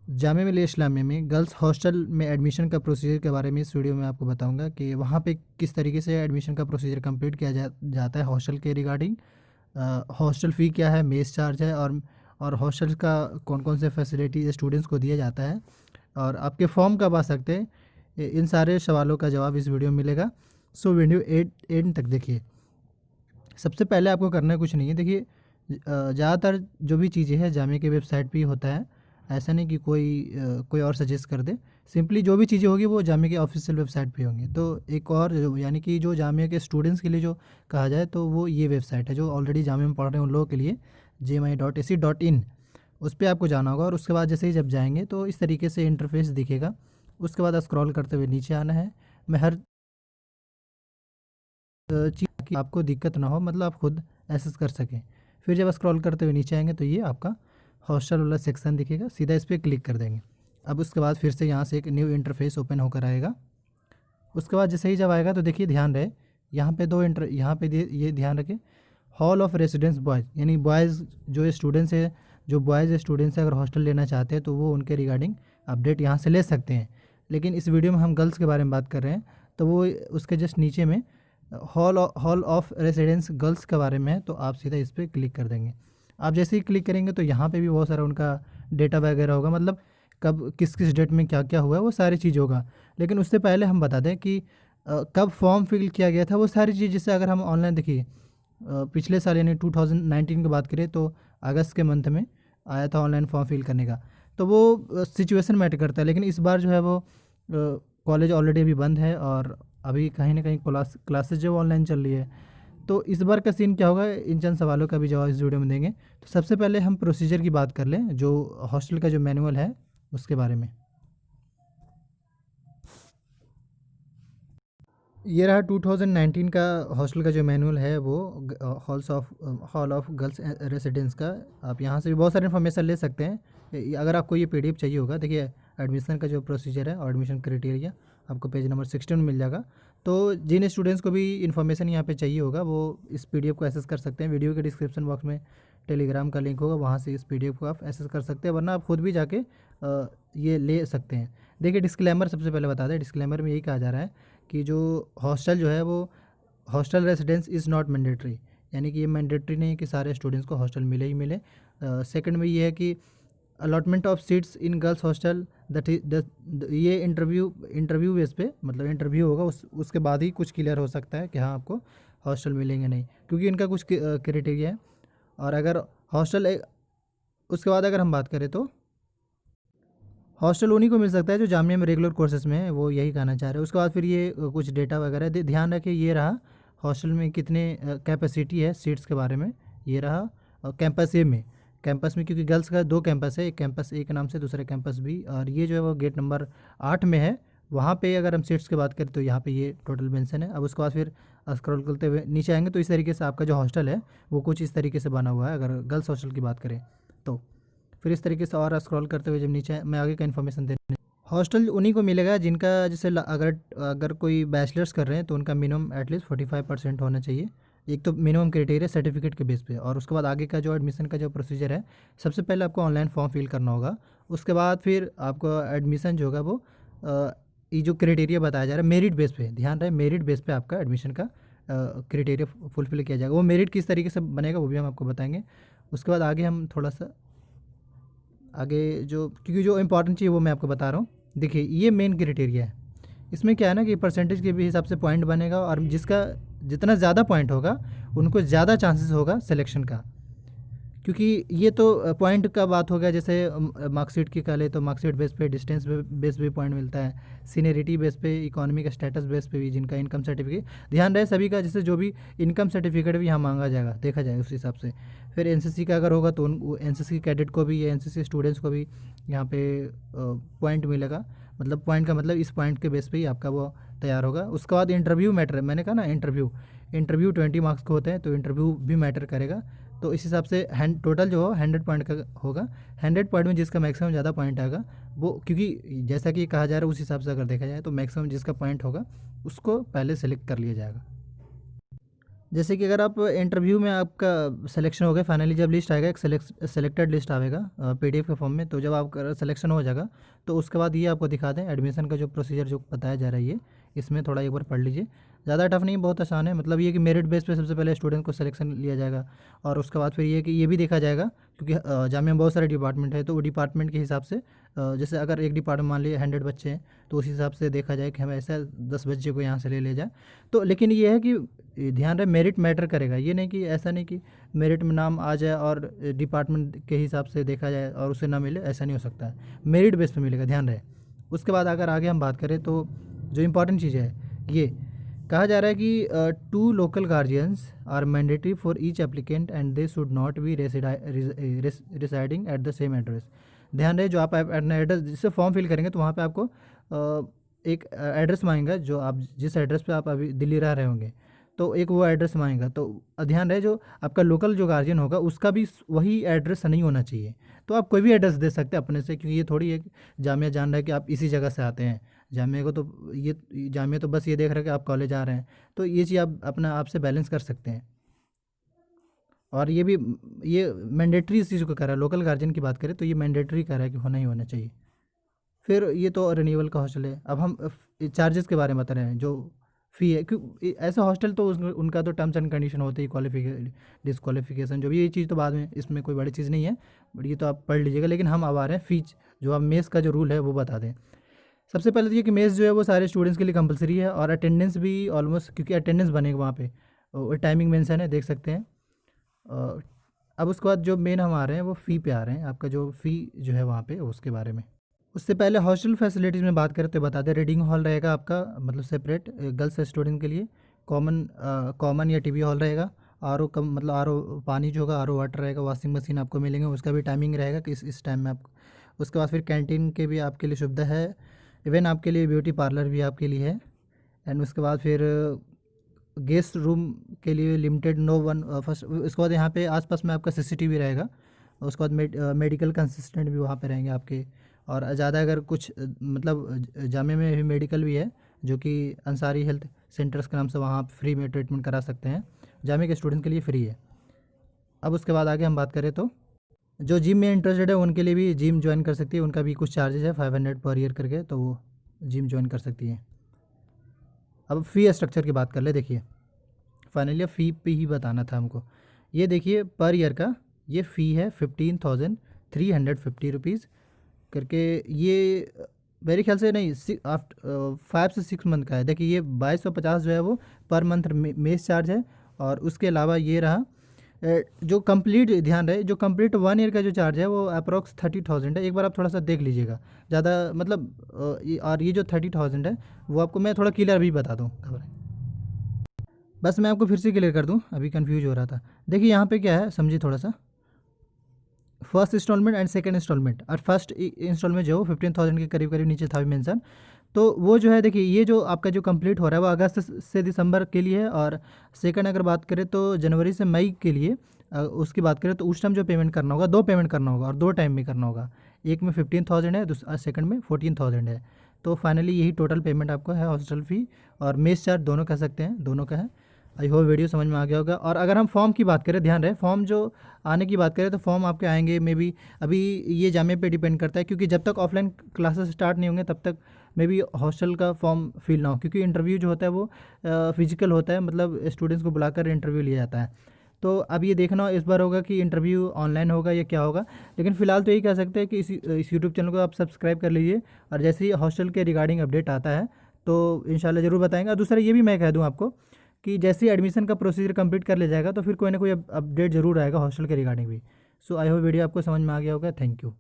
जामिया मिलिया इस्लामिया में girls hostel में admission का प्रोसीजर के बारे में इस वीडियो में आपको बताऊंगा कि वहाँ पे किस तरीके से एडमिशन का प्रोसीजर कंप्लीट किया जाता है हॉस्टल के रिगार्डिंग। हॉस्टल फ़ी क्या है, मेस चार्ज है, और हॉस्टल का कौन कौन से फैसिलिटी स्टूडेंट्स को दिया जाता है, और आपके फॉर्म कब आ सकते हैं। इन सारे सवालों का जवाब इस वीडियो में मिलेगा। सो वीडियो एंड तक देखिए। सबसे पहले आपको करना कुछ नहीं है। देखिए, ज़्यादातर जो भी चीज़ें हैं जामिया की वेबसाइट पे ही होता है। ऐसा नहीं कि कोई और सजेस्ट कर दे। सिंपली जो भी चीज़ें होगी वो जामिया की ऑफिशियल वेबसाइट पे होंगी। तो एक और यानी कि जो जामिया के स्टूडेंट्स के लिए जो कहा जाए तो वो ये वेबसाइट है जो ऑलरेडी जामिया में पढ़ रहे हैं उन लोगों के लिए, JMI.ac.in। उस पर आपको जाना होगा और उसके बाद जैसे ही जब जाएंगे तो इस तरीके से इंटरफेस दिखेगा। उसके बाद स्क्रॉल करते हुए नीचे आना है। मैं हर चीज़ की आपको दिक्कत ना हो, मतलब आप खुद एसेस कर सकें। फिर जब स्क्रॉल करते हुए नीचे आएंगे तो ये आपका हॉस्टल वाला सेक्शन दिखेगा, सीधा इस पर क्लिक कर देंगे। अब उसके बाद फिर से यहाँ से एक न्यू इंटरफेस ओपन होकर आएगा। उसके बाद जैसे ही जब आएगा तो देखिए ध्यान रहे, यहाँ पे यहाँ पे ये ध्यान रखें, हॉल ऑफ रेसिडेंस बॉयज़, यानी बॉयज़ जो स्टूडेंट्स है, जो बॉयज़ स्टूडेंट्स अगर हॉस्टल लेना चाहते हैं तो वो उनके रिगार्डिंग अपडेट यहाँ से ले सकते हैं। लेकिन इस वीडियो में हम गर्ल्स के बारे में बात कर रहे हैं, तो वो उसके जस्ट नीचे में हॉल ऑफ रेसिडेंस गर्ल्स के बारे में है, तो आप सीधा इस पर क्लिक कर देंगे। आप जैसे ही क्लिक करेंगे तो यहाँ पे भी बहुत सारा उनका डेटा वगैरह होगा, मतलब कब किस किस डेट में क्या क्या हुआ है वो सारी चीज़ होगा। लेकिन उससे पहले हम बता दें कि कब फॉर्म फिल किया गया था वो सारी चीज़। जैसे अगर हम ऑनलाइन देखिए, पिछले साल यानी 2019 की बात करें तो अगस्त के मंथ में आया था ऑनलाइन फॉर्म फिल करने का, तो वो सिचुएशन मैटर करता है। लेकिन इस बार जो है वो कॉलेज ऑलरेडी अभी बंद है और अभी कहीं ना कहीं क्लासेज जो ऑनलाइन चल रही है। तो इस बार का सीन क्या होगा, इन चंद सवालों का भी जवाब इस वीडियो में देंगे। तो सबसे पहले हम प्रोसीजर की बात कर लें, जो हॉस्टल का जो मैनुअल है उसके बारे में। ये रहा 2019 का हॉस्टल का जो मैनुअल है वो हॉल ऑफ गर्ल्स रेसिडेंस का। आप यहाँ से भी बहुत सारी इन्फॉर्मेशन ले सकते हैं। अगर आपको ये PDF चाहिए होगा, देखिए एडमिशन का जो प्रोसीजर है और एडमिशन क्राइटेरिया आपको पेज नंबर 16 में मिल जाएगा। तो जिन स्टूडेंट्स को भी इन्फॉर्मेशन यहाँ पे चाहिए होगा वो इस PDF को एक्सेस कर सकते हैं। वीडियो के डिस्क्रिप्शन बॉक्स में टेलीग्राम का लिंक होगा, वहाँ से इस PDF को आप एक्सेस कर सकते हैं, वरना आप खुद भी जाके ये ले सकते हैं। देखिए डिस्क्लेमर सबसे पहले बता दें, डिस्क्लेमर में यही कहा जा रहा है कि जो हॉस्टल जो है वो hostel residence is not mandatory, यानी कि ये मैंडेटरी नहीं है कि सारे स्टूडेंट्स को हॉस्टल मिले ही मिले। सेकंड में ये है कि allotment of seats in girls hostel that ये इंटरव्यू बेस पे, मतलब इंटरव्यू होगा उसके बाद ही कुछ क्लियर हो सकता है कि हाँ आपको हॉस्टल मिलेंगे नहीं, क्योंकि इनका कुछ क्राइटेरिया है। और अगर हॉस्टल उसके बाद अगर हम बात करें तो हॉस्टल उन्हीं को मिल सकता है जो जामिया में रेगुलर कोर्सेज में है, वो यही कहना चाह रहे हैं। उसके बाद फिर ये कुछ डेटा वगैरह ध्यान रखें। ये रहा हॉस्टल में कितने कैपेसिटी है सीट्स के बारे में। ये रहा कैंपस ए में, कैंपस में क्योंकि गर्ल्स का 2 कैंपस है, एक कैंपस ए के नाम से दूसरा कैंपस बी, और ये जो है वो गेट नंबर 8 में है। वहाँ पे अगर हम सीट्स की बात करें तो यहाँ पे ये टोटल मेंशन है। अब उसके बाद फिर स्क्रॉल करते हुए नीचे आएंगे तो इस तरीके से आपका जो हॉस्टल है वो कुछ इस तरीके से बना हुआ है, अगर गर्ल्स हॉस्टल की बात करें तो। फिर इस तरीके से और स्क्रॉल करते हुए जब नीचे मैं आगे का इन्फॉर्मेशन देने, हॉस्टल उन्हीं को मिलेगा जिनका जैसे अगर अगर कोई बैचलर्स कर रहे हैं तो उनका मिनिमम एटलीस्ट 45% होना चाहिए। एक तो मिनिमम क्राइटेरिया सर्टिफिकेट के बेस पे, और उसके बाद आगे का जो एडमिशन का जो प्रोसीजर है, सबसे पहले आपको ऑनलाइन फॉर्म फिल करना होगा। उसके बाद फिर आपको एडमिशन जो होगा वो ये जो क्राइटेरिया बताया जा रहा है मेरिट बेस पे, ध्यान रहे मेरिट बेस पे आपका एडमिशन का क्राइटेरिया फुलफिल किया जाएगा। वो मेरिट किस तरीके से बनेगा वो भी हम आपको बताएंगे। उसके बाद आगे हम थोड़ा सा आगे जो, क्योंकि जो इंपॉर्टेंट चीज़ वो मैं आपको बता रहा हूँ। देखिए ये मेन क्राइटेरिया है। इसमें क्या है ना कि परसेंटेज के भी हिसाब से पॉइंट बनेगा, और जिसका जितना ज़्यादा पॉइंट होगा उनको ज़्यादा चांसेस होगा सिलेक्शन का। क्योंकि ये तो पॉइंट का बात हो गया, जैसे मार्कशीट की कह तो मार्कशीट बेस पे, डिस्टेंस बेस पे पॉइंट मिलता है, सीनियरिटी बेस पे, इकोनॉमिक स्टेटस बेस पे भी, जिनका इनकम सर्टिफिकेट ध्यान रहे सभी का, जैसे जो भी इनकम सर्टिफिकेट भी यहाँ मांगा जाएगा, देखा जाए उस हिसाब से। फिर एनसीसी का अगर होगा तो उन एनसीसी कैडेट को भी या एनसीसी स्टूडेंट्स को भी यहाँ पे पॉइंट मिलेगा। मतलब पॉइंट का मतलब इस पॉइंट के बेस पे ही आपका वो तैयार होगा। उसके बाद इंटरव्यू मैटर, मैंने कहा ना इंटरव्यू 20 मार्क्स के होते हैं, तो इंटरव्यू भी मैटर करेगा। तो इस हिसाब से टोटल जो हो 100 पॉइंट का होगा। 100 पॉइंट में जिसका मैक्सिमम ज़्यादा पॉइंट आएगा वो, क्योंकि जैसा कि कहा जा रहा है उस हिसाब से अगर देखा जाए तो मैक्सिमम जिसका पॉइंट होगा उसको पहले सेलेक्ट कर लिया जाएगा। जैसे कि अगर आप इंटरव्यू में आपका सिलेक्शन हो गया, फाइनली जब लिस्ट आएगा, एक सेलेक्टेड लिस्ट आएगा पीडीएफ के फॉर्म में, तो जब आपका सिलेक्शन हो जाएगा तो उसके बाद ये आपको दिखा दें एडमिशन का जो प्रोसीजर जो बताया जा रहा है, ये इसमें थोड़ा एक बार पढ़ लीजिए। ज़्यादा टफ नहीं, बहुत आसान है। मतलब ये कि मेरिट बेस पे सबसे पहले स्टूडेंट को सिलेक्शन लिया जाएगा, और उसके बाद फिर ये कि ये भी देखा जाएगा, क्योंकि जामिया में बहुत सारे डिपार्टमेंट है, तो वो डिपार्टमेंट के हिसाब से जैसे अगर एक डिपार्टमेंट मान लीजिए 100 बच्चे हैं, तो उस हिसाब से देखा जाए कि हम ऐसा 10 बच्चे को यहाँ से ले जाए। तो लेकिन ये है कि ध्यान रहे, मेरिट मैटर करेगा। ये नहीं कि ऐसा नहीं कि मेरिट में नाम आ जाए और डिपार्टमेंट के हिसाब से देखा जाए और उसे ना मिले, ऐसा नहीं हो सकता है। मेरिट बेस पे मिलेगा, ध्यान रहे। उसके बाद अगर आगे हम बात करें तो जो इम्पोर्टेंट चीज़ है, ये कहा जा रहा है कि 2 local guardians are mandatory for each applicant and they should not be residing at the same address. ध्यान रहे, जो आप अपना एड्रेस जिससे फॉर्म फिल करेंगे तो वहाँ पे आपको एक एड्रेस मांगेगा, जो आप जिस एड्रेस पे आप अभी दिल्ली रह रहे होंगे, तो एक वो एड्रेस मांगेगा। तो ध्यान रहे, जो आपका लोकल जो गार्जियन होगा उसका भी वही एड्रेस नहीं होना चाहिए। तो आप कोई भी एड्रेस दे सकते हैं अपने से, क्योंकि ये थोड़ी है कि जामिया जान रहा है कि आप इसी जगह से आते हैं। जामिया को तो ये जामिया तो बस ये देख रहा है कि आप कॉलेज आ रहे हैं, तो ये चीज़ आप अपना आप से बैलेंस कर सकते हैं। और ये भी ये मैंडेटरी इस चीज़ को कर रहा है, लोकल गार्जियन की बात करें तो ये मैंडेटरी कर रहा है कि होना ही होना चाहिए। फिर ये तो रिन्यूअल का हॉस्टल है। अब हम चार्जेस के बारे में बता रहे हैं, जो फ़ी है, क्यों ऐसा हॉस्टल तो उनका तो टर्म्स एंड कंडीशन होते ही, डिसक्वालिफिकेशन जो भी, ये चीज़ तो बाद में, इसमें कोई बड़ी चीज़ नहीं है, बट ये तो आप पढ़ लीजिएगा। लेकिन हम अब आ रहे हैं फ़ीस, जो आप मेस का जो रूल है वो बता दें। सबसे पहले तो ये कि मेस जो है वो सारे स्टूडेंट्स के लिए कंपलसरी है, और अटेंडेंस भी ऑलमोस्ट, क्योंकि अटेंडेंस बनेगा वहाँ पे, और टाइमिंग मेंशन है, देख सकते हैं। अब उसके बाद जो मेन हम आ रहे हैं वो फ़ी पे आ रहे हैं, आपका जो फ़ी जो है वहाँ पे उसके बारे में। उससे पहले हॉस्टल फैसिलिटीज़ में बात करें तो बता दें, रीडिंग हॉल रहेगा आपका, मतलब सेपरेट गर्ल्स स्टूडेंट के लिए। कॉमन या टीवी हॉल रहेगा। आरओ कम मतलब आरओ पानी जो होगा, आरओ वाटर रहेगा। वॉशिंग मशीन आपको मिलेंगे, उसका भी टाइमिंग रहेगा कि इस टाइम में आपको। उसके बाद फिर कैंटीन के भी आपके लिए सुविधा है। इवन आपके लिए ब्यूटी पार्लर भी आपके लिए है। एंड उसके बाद फिर गेस्ट रूम के लिए लिमिटेड नो वन फर्स्ट। उसके बाद यहाँ पे आसपास में आपका सीसीटीवी रहेगा। उसके बाद मेडिकल कंसिस्टेंट भी वहाँ पे रहेंगे आपके। और ज़्यादा अगर कुछ मतलब जामिया में भी मेडिकल भी है, जो कि अंसारी हेल्थ सेंटर्स के नाम से, वहाँ आप फ्री में ट्रीटमेंट करा सकते हैं। जामिया के स्टूडेंट्स के लिए फ्री है। अब उसके बाद आगे हम बात करें तो जो जिम में इंटरेस्टेड है उनके लिए भी जिम ज्वाइन कर सकती है। उनका भी कुछ चार्जेस है 500 पर ईयर करके, तो वो जिम ज्वाइन कर सकती है। अब फ़ी स्ट्रक्चर की बात कर ले। देखिए, फाइनली फ़ी पे ही बताना था हमको। ये देखिए, पर ईयर का ये फ़ी है 15,350 करके। ये मेरे ख्याल से नहीं, 5 से 6 मंथ का है। देखिए, ये 2250 जो है वो पर मंथ मेस चार्ज है। और उसके अलावा ये रहा जो कंप्लीट, ध्यान रहे, जो कंप्लीट 1 ईयर का जो चार्ज है वो अप्रॉक्स 30,000 है। एक बार आप थोड़ा सा देख लीजिएगा, ज़्यादा मतलब और ये जो 30,000 है वो आपको मैं थोड़ा क्लियर भी बता दूँ, खबर है। बस मैं आपको फिर से क्लियर कर दूं, अभी कंफ्यूज हो रहा था। देखिए यहाँ पे क्या है, समझिए थोड़ा सा। First instalment and second instalment, और फर्स्ट इंस्टॉलमेंट जो है वो 15,000 के करीब करीब नीचे था भी मेंशन। तो वो जो है, देखिए ये जो आपका जो कंप्लीट हो रहा है वो अगस्त से दिसंबर के लिए है। और सेकंड अगर बात करें तो जनवरी से मई के लिए। उसकी बात करें तो उस टाइम जो पेमेंट करना होगा, 2 पेमेंट करना होगा और 2 टाइम में करना होगा। एक में 15,000 है, सेकंड में 14,000 है। तो फाइनली यही टोटल पेमेंट आपको है, हॉस्टल फ़ी और मेस चार्ज दोनों कह सकते हैं, दोनों का है। आई होप वीडियो समझ में आ गया होगा। और अगर हम फॉर्म की बात करें, ध्यान रहे, फॉर्म जो आने की बात करें तो फॉर्म आपके आएंगे मे बी, अभी ये जामिया पे डिपेंड करता है, क्योंकि जब तक ऑफलाइन क्लासेस स्टार्ट नहीं होंगे तब तक मे बी हॉस्टल का फॉर्म फिल ना हो, क्योंकि इंटरव्यू जो होता है वो फिजिकल होता है, मतलब स्टूडेंट्स को बुलाकर इंटरव्यू लिया जाता है। तो अब ये देखना इस बार होगा कि इंटरव्यू ऑनलाइन होगा या क्या होगा। लेकिन फ़िलहाल तो यही कह सकते हैं कि इस यूट्यूब चैनल को आप सब्सक्राइब कर लीजिए, और जैसे ही हॉस्टल के रिगार्डिंग अपडेट आता है तो इंशाल्लाह ज़रूर बताएंगे। और दूसरा ये भी मैं कह दूँ आपको कि जैसे ही एडमिशन का प्रोसीजर कंप्लीट कर ले जाएगा तो फिर कोई ना कोई अपडेट ज़रूर आएगा हॉस्टल के रिगार्डिंग भी। सो आई होप वीडियो आपको समझ में आ गया होगा। Thank you.